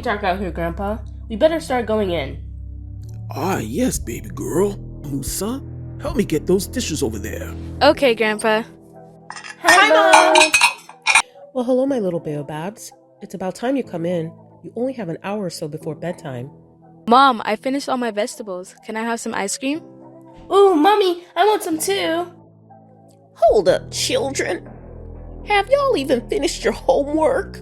dark out here, Grandpa. We better start going in. Ah, yes, baby girl. Musa, help me get those dishes over there. Okay, Grandpa. Hi, Mom! Well, hello, my little baobabs. It's about time you come in. You only have an hour or so before bedtime. Mom, I finished all my vegetables. Can I have some ice cream? Ooh, Mommy, I want some too. Hold up, children. Have y'all even finished your homework?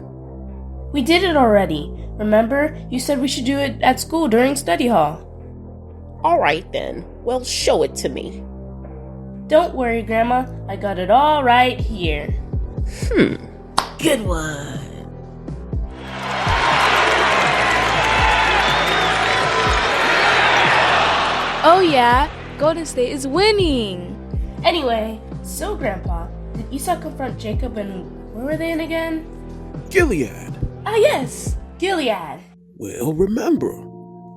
We did it already. Remember, you said we should do it at school during study hall. All right then. Well, show it to me. Don't worry, Grandma. I got it all right here. Good one. Oh yeah, Golden State is winning. Anyway, so Grandpa, did Esau confront Jacob and where were they in again? Gilead. Ah yes, Gilead. Well, remember,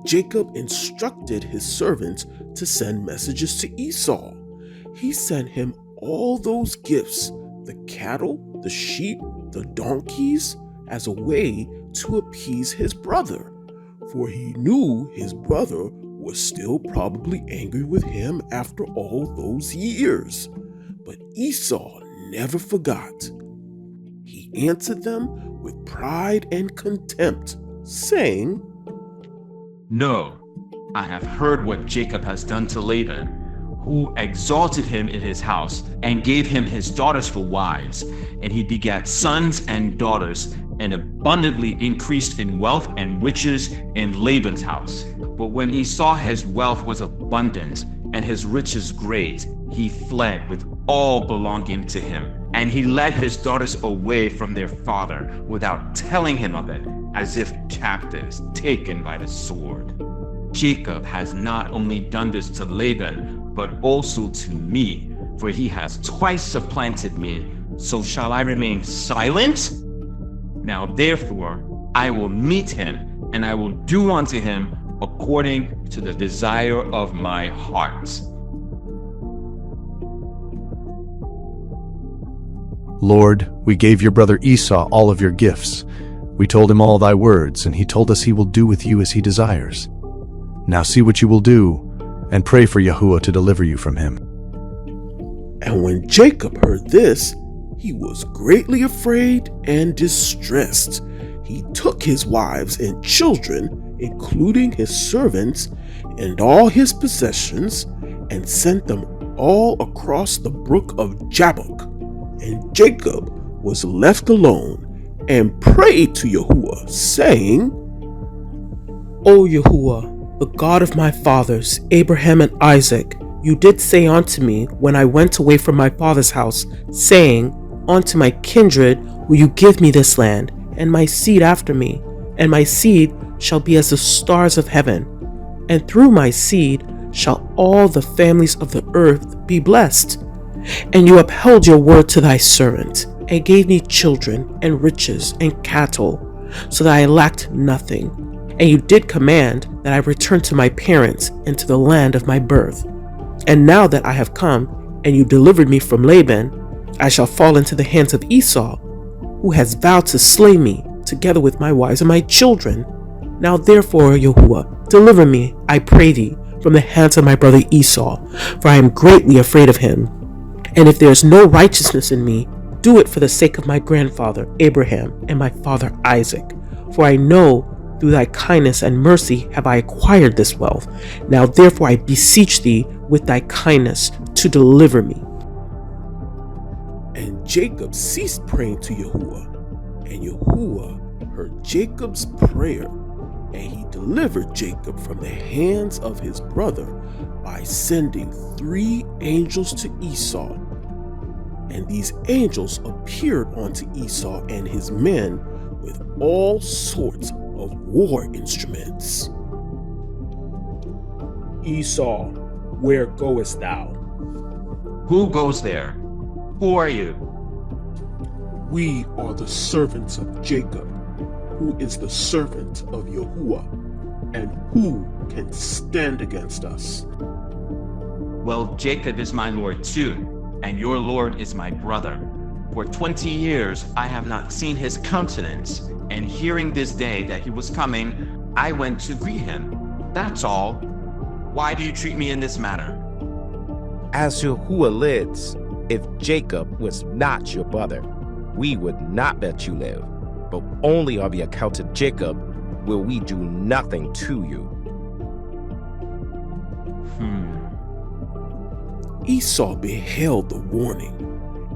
Jacob instructed his servants to send messages to Esau. He sent him all those gifts, the cattle, the sheep, the donkeys, as a way to appease his brother. For he knew his brother was still probably angry with him after all those years. But Esau never forgot. He answered them with pride and contempt, saying, No, I have heard what Jacob has done to Laban, who exalted him in his house and gave him his daughters for wives, and he begat sons and daughters, and abundantly increased in wealth and riches in Laban's house. But when he saw his wealth was abundant and his riches great, he fled with all belonging to him. And he led his daughters away from their father without telling him of it, as if captives taken by the sword. Jacob has not only done this to Laban, but also to me, for he has twice supplanted me. So shall I remain silent? Now therefore, I will meet him, and I will do unto him according to the desire of my heart. Lord, we gave your brother Esau all of your gifts. We told him all thy words, and he told us he will do with you as he desires. Now see what you will do, and pray for Yahuwah to deliver you from him. And when Jacob heard this, he was greatly afraid and distressed. He took his wives and children, including his servants, and all his possessions, and sent them all across the brook of Jabbok. And Jacob was left alone and prayed to Yahuwah, saying, O Yahuwah, the God of my fathers, Abraham and Isaac, you did say unto me when I went away from my father's house, saying, Unto my kindred will you give me this land, and my seed after me, and my seed shall be as the stars of heaven, and through my seed shall all the families of the earth be blessed. And you upheld your word to thy servant, and gave me children, and riches, and cattle, so that I lacked nothing. And you did command that I return to my parents and to the land of my birth. And now that I have come, and you delivered me from Laban, I shall fall into the hands of Esau, who has vowed to slay me, together with my wives and my children. Now therefore, Yahuwah, deliver me, I pray thee, from the hands of my brother Esau, for I am greatly afraid of him. And if there is no righteousness in me, do it for the sake of my grandfather Abraham and my father Isaac. For I know through thy kindness and mercy have I acquired this wealth. Now therefore I beseech thee with thy kindness to deliver me. And Jacob ceased praying to Yahuwah, and Yahuwah heard Jacob's prayer, and he delivered Jacob from the hands of his brother by sending 3 angels to Esau. And these angels appeared unto Esau and his men with all sorts of war instruments. Esau, where goest thou? Who goes there? Who are you? We are the servants of Jacob, who is the servant of Yahuwah, and who can stand against us? Well, Jacob is my Lord too, and your Lord is my brother. For 20 years I have not seen his countenance, and hearing this day that he was coming, I went to greet him. That's all. Why do you treat me in this manner? As Yahuwah lives, if Jacob was not your brother, we would not let you live, but only on the account of Jacob will we do nothing to you. Esau beheld the warning,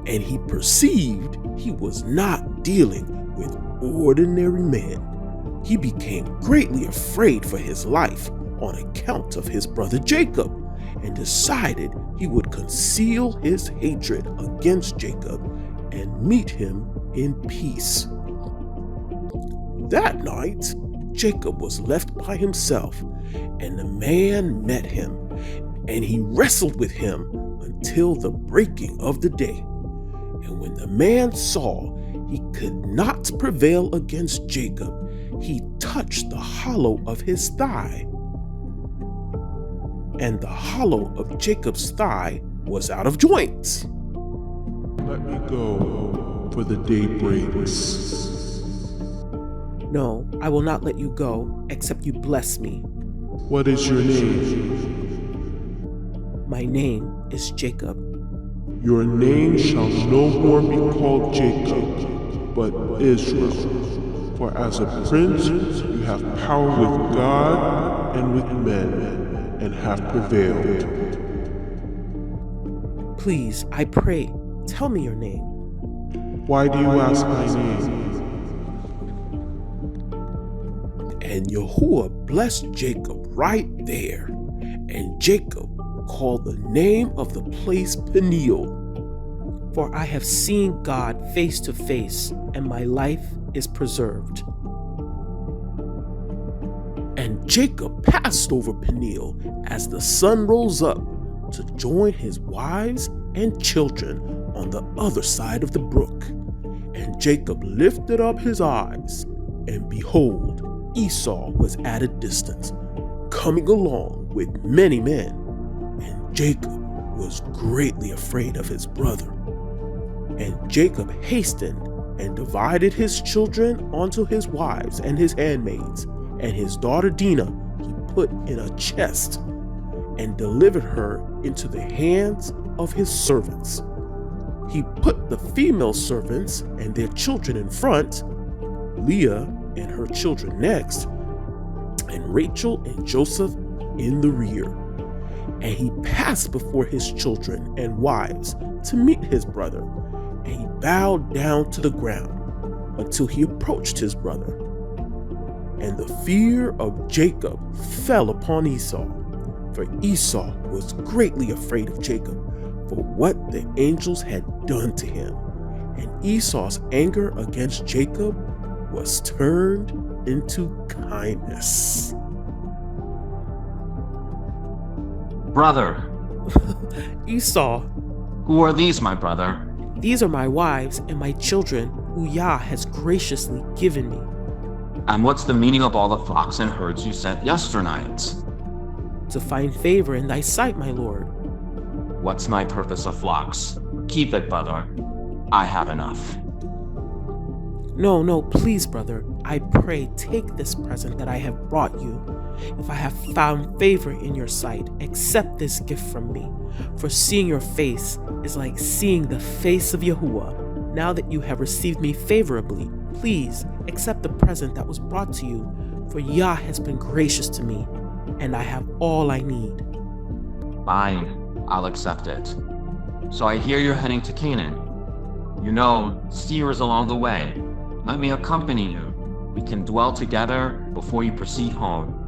and he perceived he was not dealing with ordinary men. He became greatly afraid for his life on account of his brother Jacob, and decided he would conceal his hatred against Jacob and meet him in peace. That night, Jacob was left by himself, and the man met him, and he wrestled with him until the breaking of the day. And when the man saw he could not prevail against Jacob, he touched the hollow of his thigh. And the hollow of Jacob's thigh was out of joint. Let me go, for the day breaks. No, I will not let you go, except you bless me. What is your name? My name is Jacob. Your name shall no more be called Jacob, but Israel. For as a prince you have power with God and with men, and have prevailed. Please, I pray, tell me your name. Why do you ask my name? And Yahuwah blessed Jacob right there, and Jacob called the name of the place Peniel. For I have seen God face to face, and my life is preserved. And Jacob passed over Peniel as the sun rose up to join his wives and children on the other side of the brook. And Jacob lifted up his eyes, and behold, Esau was at a distance, coming along with many men. And Jacob was greatly afraid of his brother. And Jacob hastened and divided his children onto his wives and his handmaids, and his daughter Dinah he put in a chest, and delivered her into the hands of his servants. He put the female servants and their children in front, Leah and her children next, and Rachel and Joseph in the rear. And he passed before his children and wives to meet his brother, and he bowed down to the ground until he approached his brother. And the fear of Jacob fell upon Esau, for Esau was greatly afraid of Jacob for what the angels had done to him. And Esau's anger against Jacob was turned into kindness. Brother, Esau, who are these, my brother? these are my wives and my children who YAH has graciously given me. And what's the meaning of all the flocks and herds you sent yesternight? To find favor in thy sight, my lord. What's my purpose of flocks? Keep it, brother. I have enough. No, please, brother, I pray take this present that I have brought you. If I have found favor in your sight, accept this gift from me. For seeing your face is like seeing the face of Yahuwah. Now that you have received me favorably, please accept the present that was brought to you, for YAH has been gracious to me, and I have all I need. Fine, I'll accept it. So I hear you're heading to Canaan. You know, Seir is along the way. Let me accompany you. We can dwell together before you proceed home.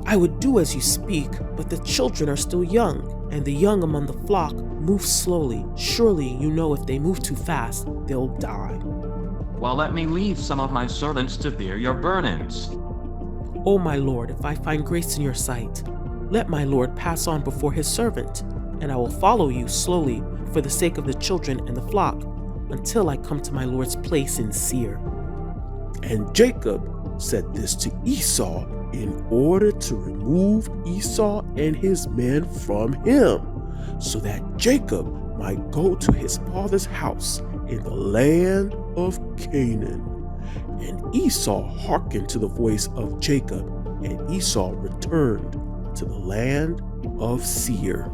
I would do as you speak, but the children are still young, and the young among the flock move slowly. Surely you know if they move too fast, they'll die. Well, let me leave some of my servants to bear your burdens. O my lord, if I find grace in your sight, let my lord pass on before his servant, and I will follow you slowly for the sake of the children and the flock, until I come to my lord's place in Seir. And Jacob said this to Esau in order to remove Esau and his men from him, so that Jacob might go to his father's house in the land of Canaan. And Esau hearkened to the voice of Jacob, and Esau returned to the land of Seir.